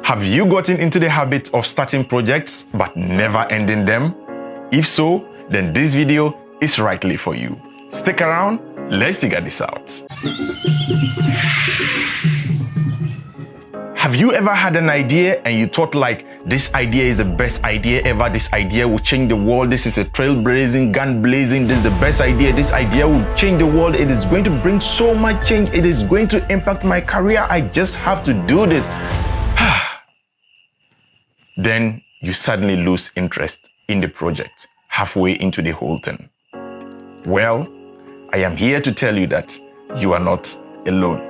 Have you gotten into the habit of starting projects but never ending them? If so, then this video is rightly for you. Stick around, let's figure this out. Have you ever had an idea and you thought like, this idea is the best idea ever, this idea will change the world, this is a trailblazing, gun blazing, this is the best idea, this idea will change the world, it is going to bring so much change, it is going to impact my career, I just have to do this. Then you suddenly lose interest in the project halfway into the whole thing. Well, I am here to tell you that you are not alone.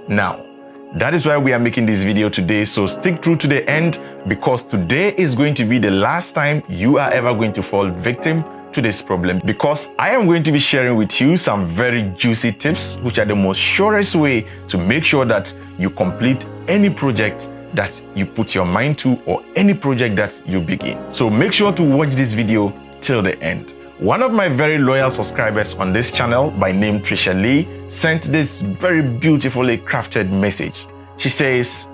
Now, that is why we are making this video today, so stick through to the end because today is going to be the last time you are ever going to fall victim to this problem, because I am going to be sharing with you some very juicy tips which are the most surest way to make sure that you complete any project that you put your mind to or any project that you begin. So make sure to watch this video till the end. One of my very loyal subscribers on this channel by name Trisha Lee sent this very beautifully crafted message. She says,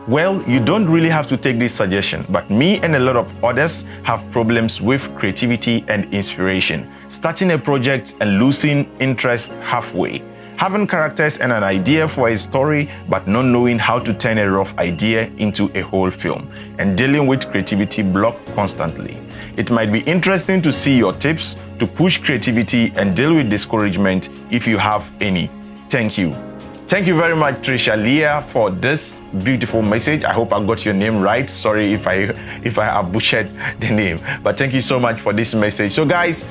well, you don't really have to take this suggestion, but me and a lot of others have problems with creativity and inspiration, starting a project and losing interest halfway, having characters and an idea for a story, but not knowing how to turn a rough idea into a whole film, and dealing with creativity block constantly. It might be interesting to see your tips to push creativity and deal with discouragement if you have any. Thank you. Thank you very much, Trisha Leah, for this beautiful message. I hope I got your name right. Sorry if I have butchered the name, but thank you so much for this message. So guys,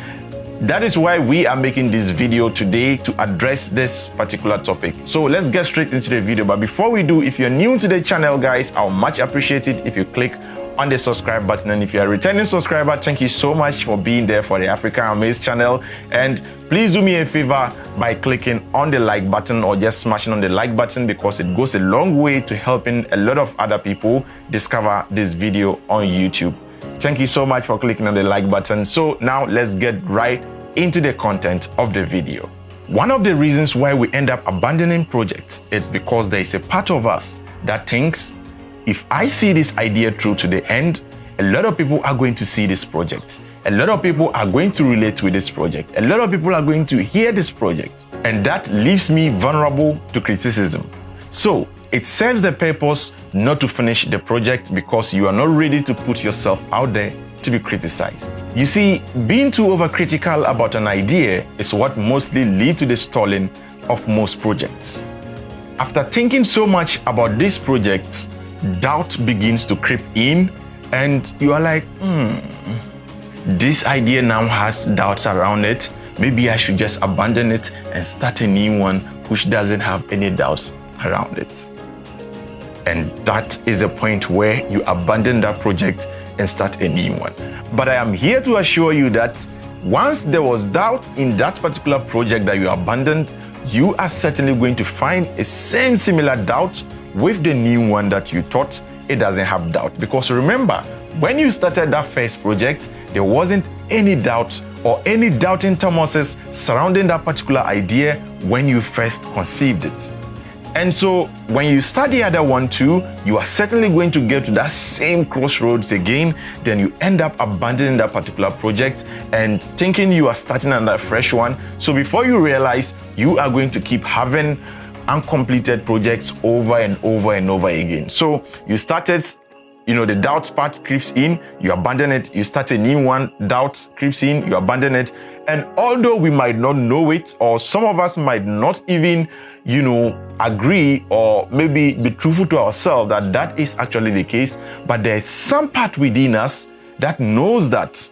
that is why we are making this video today, to address this particular topic. So let's get straight into the video. But before we do, if you're new to the channel, guys, I'll much appreciate it if you click on the subscribe button. And if you're a returning subscriber, thank you so much for being there for the African Amaze channel. And please do me a favor by clicking on the like button or just smashing on the like button, because it goes a long way to helping a lot of other people discover this video on YouTube. Thank you so much for clicking on the like button. So now let's get right into the content of the video. One of the reasons why we end up abandoning projects is because there is a part of us that thinks, if I see this idea through to the end, a lot of people are going to see this project. A lot of people are going to relate with this project. A lot of people are going to hear this project. And that leaves me vulnerable to criticism. So it serves the purpose not to finish the project because you are not ready to put yourself out there to be criticized. You see, being too overcritical about an idea is what mostly leads to the stalling of most projects. After thinking so much about these projects, doubt begins to creep in and you are like, this idea now has doubts around it. Maybe I should just abandon it and start a new one which doesn't have any doubts around it. And that is the point where you abandon that project and start a new one. But I am here to assure you that once there was doubt in that particular project that you abandoned, you are certainly going to find a similar doubt with the new one that you thought it doesn't have doubt. Because remember, when you started that first project, there wasn't any doubt or any doubting Thomases surrounding that particular idea when you first conceived it. And so when you start the other one too, you are certainly going to get to that same crossroads again. Then you end up abandoning that particular project and thinking you are starting another fresh one. So before you realize, you are going to keep having uncompleted projects over and over and over again. So you started, the doubt part creeps in, you abandon it, you start a new one, doubt creeps in, you abandon it. And although we might not know it, or some of us might not even agree or maybe be truthful to ourselves that that is actually the case, but there's some part within us that knows that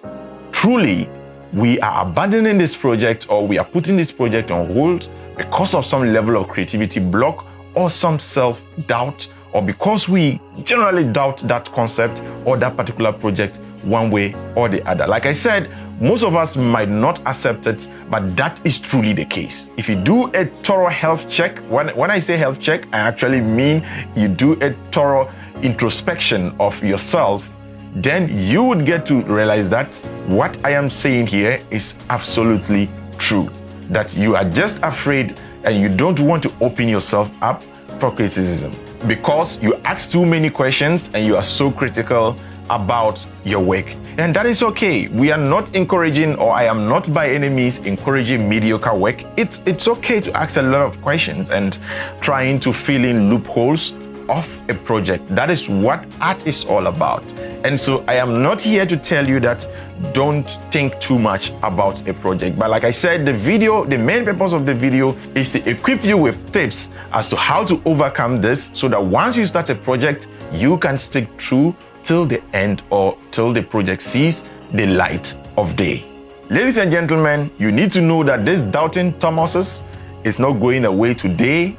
truly we are abandoning this project or we are putting this project on hold because of some level of creativity block or some self-doubt, or because we generally doubt that concept or that particular project one way or the other. Like I said, most of us might not accept it, but that is truly the case. If you do a thorough health check, when I say health check, I actually mean you do a thorough introspection of yourself, then you would get to realize that what I am saying here is absolutely true. That you are just afraid and you don't want to open yourself up for criticism, because you ask too many questions and you are so critical about your work. And that is okay. We are not encouraging, or I am not by any means encouraging mediocre work. It's okay to ask a lot of questions and trying to fill in loopholes of a project. That is what art is all about. And so I am not here to tell you that don't think too much about a project. But like I said, the main purpose of the video is to equip you with tips as to how to overcome this, so that once you start a project, you can stick through till the end, or till the project sees the light of day. Ladies and gentlemen, you need to know that this doubting Thomases is not going away today.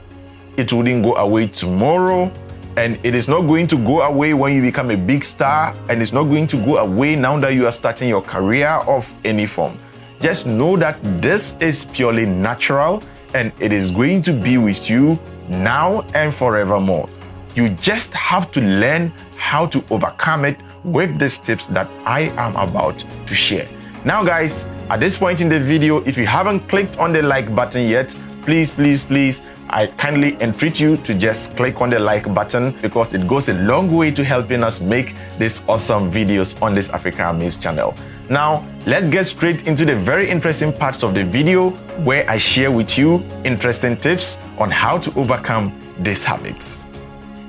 It wouldn't go away tomorrow, and it is not going to go away when you become a big star, and it's not going to go away now that you are starting your career of any form. Just know that this is purely natural, and it is going to be with you now and forevermore. You just have to learn how to overcome it with these tips that I am about to share. Now guys, at this point in the video, if you haven't clicked on the like button yet, please, I kindly entreat you to just click on the like button, because it goes a long way to helping us make these awesome videos on this Africa Amaze channel. Now, let's get straight into the very interesting parts of the video where I share with you interesting tips on how to overcome these habits.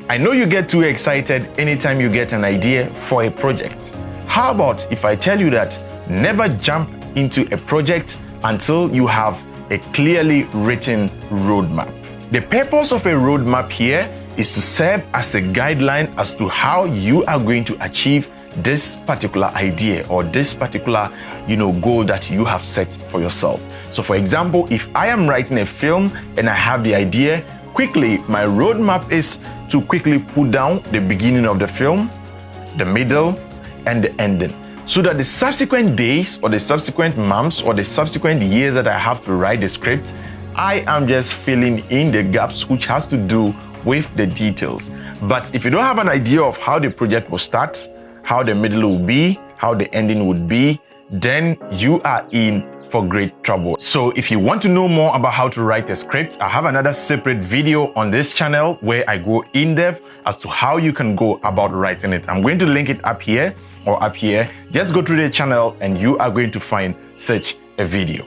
I know you get too excited anytime you get an idea for a project. How about if I tell you that never jump into a project until you have a clearly written roadmap? The purpose of a roadmap here is to serve as a guideline as to how you are going to achieve this particular idea or this particular, goal that you have set for yourself. So for example, if I am writing a film and I have the idea, quickly, my roadmap is to quickly put down the beginning of the film, the middle, and the ending, so that the subsequent days or the subsequent months or the subsequent years that I have to write the script, I am just filling in the gaps which has to do with the details. But if you don't have an idea of how the project will start, how the middle will be, how the ending would be, then you are in for great trouble. So if you want to know more about how to write a script, I have another separate video on this channel where I go in depth as to how you can go about writing it. I'm going to link it up here or up here. Just go to the channel and you are going to find such a video.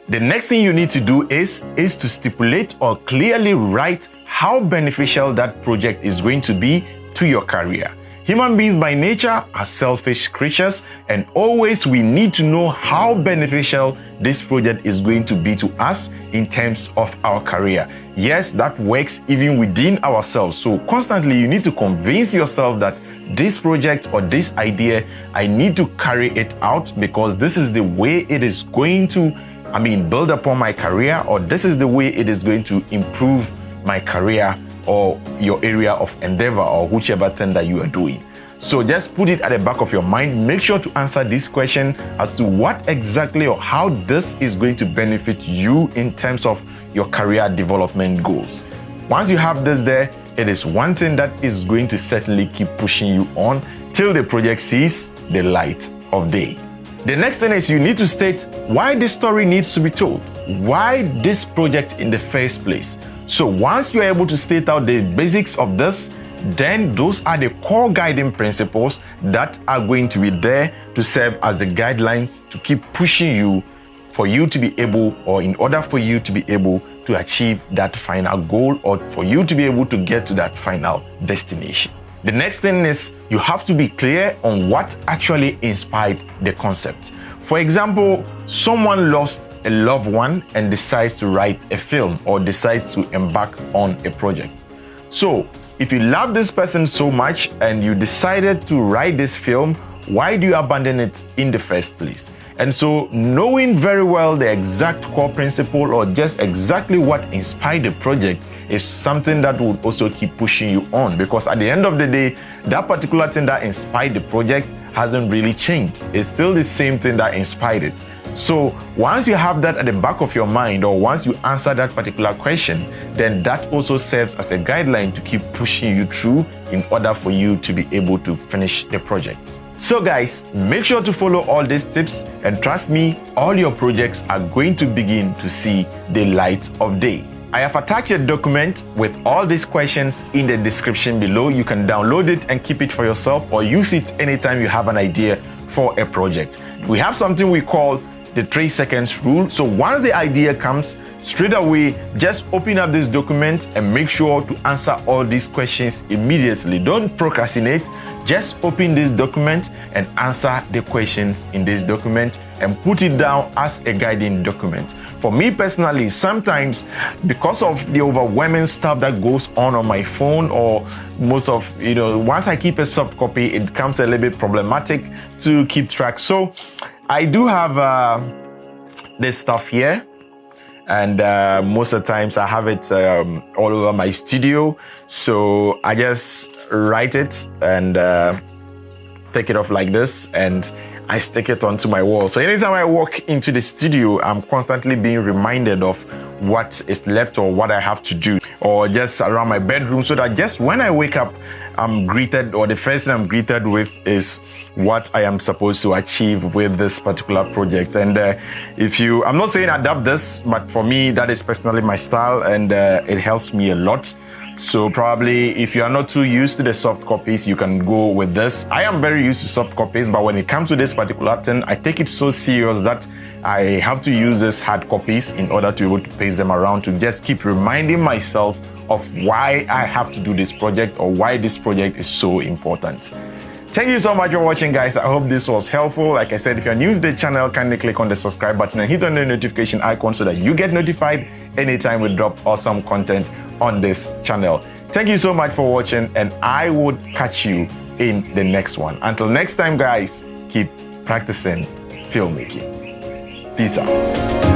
The next thing you need to do is to stipulate or clearly write how beneficial that project is going to be to your career. Human beings by nature are selfish creatures, and always we need to know how beneficial this project is going to be to us in terms of our career. Yes, that works even within ourselves. So constantly you need to convince yourself that this project or this idea, I need to carry it out because this is the way it is going to, build upon my career, or this is the way it is going to improve my career or your area of endeavor or whichever thing that you are doing. So just put it at the back of your mind. Make sure to answer this question as to what exactly or how this is going to benefit you in terms of your career development goals. Once you have this there, it is one thing that is going to certainly keep pushing you on till the project sees the light of day. The next thing is you need to state why this story needs to be told. Why this project in the first place? So once you're able to state out the basics of this, then those are the core guiding principles that are going to be there to serve as the guidelines to keep pushing you for you to be able, or in order for you to be able to achieve that final goal, or for you to be able to get to that final destination. The next thing is you have to be clear on what actually inspired the concept. For example, someone lost a loved one and decides to write a film or decides to embark on a project. So if you love this person so much and you decided to write this film, why do you abandon it in the first place? And so knowing very well the exact core principle or just exactly what inspired the project is something that would also keep pushing you on, because at the end of the day, that particular thing that inspired the project hasn't really changed. It's still the same thing that inspired it. So once you have that at the back of your mind, or once you answer that particular question, then that also serves as a guideline to keep pushing you through in order for you to be able to finish the project. So guys, make sure to follow all these tips, and trust me, all your projects are going to begin to see the light of day. I have attached a document with all these questions in the description below. You can download it and keep it for yourself or use it anytime you have an idea for a project. We have something we call the 3 seconds rule. So once the idea comes, straight away, just open up this document and make sure to answer all these questions immediately. Don't procrastinate. Just open this document and answer the questions in this document and put it down as a guiding document. For me personally, sometimes because of the overwhelming stuff that goes on my phone, or most of, once I keep a soft copy, it becomes a little bit problematic to keep track. So I do have this stuff here. And most of the times I have it all over my studio. So I just write it and take it off like this, and I stick it onto my wall. So anytime I walk into the studio, I'm constantly being reminded of what is left or what I have to do, or just around my bedroom, so that just when I wake up, I'm greeted, or the first thing I'm greeted with is what I am supposed to achieve with this particular project. And I'm not saying adapt this, but for me, that is personally my style, and it helps me a lot. So probably if you are not too used to the soft copies, you can go with this. I am very used to soft copies, but when it comes to this particular thing, I take it so serious that I have to use this hard copies in order to be able to paste them around, to just keep reminding myself of why I have to do this project, or why this project is so important. Thank you so much for watching, guys. I hope this was helpful. Like I said, if you're new to the channel, kindly click on the subscribe button and hit on the notification icon so that you get notified anytime we drop awesome content on this channel. Thank you so much for watching, and I would catch you in the next one. Until next time, guys, keep practicing filmmaking. Peace out.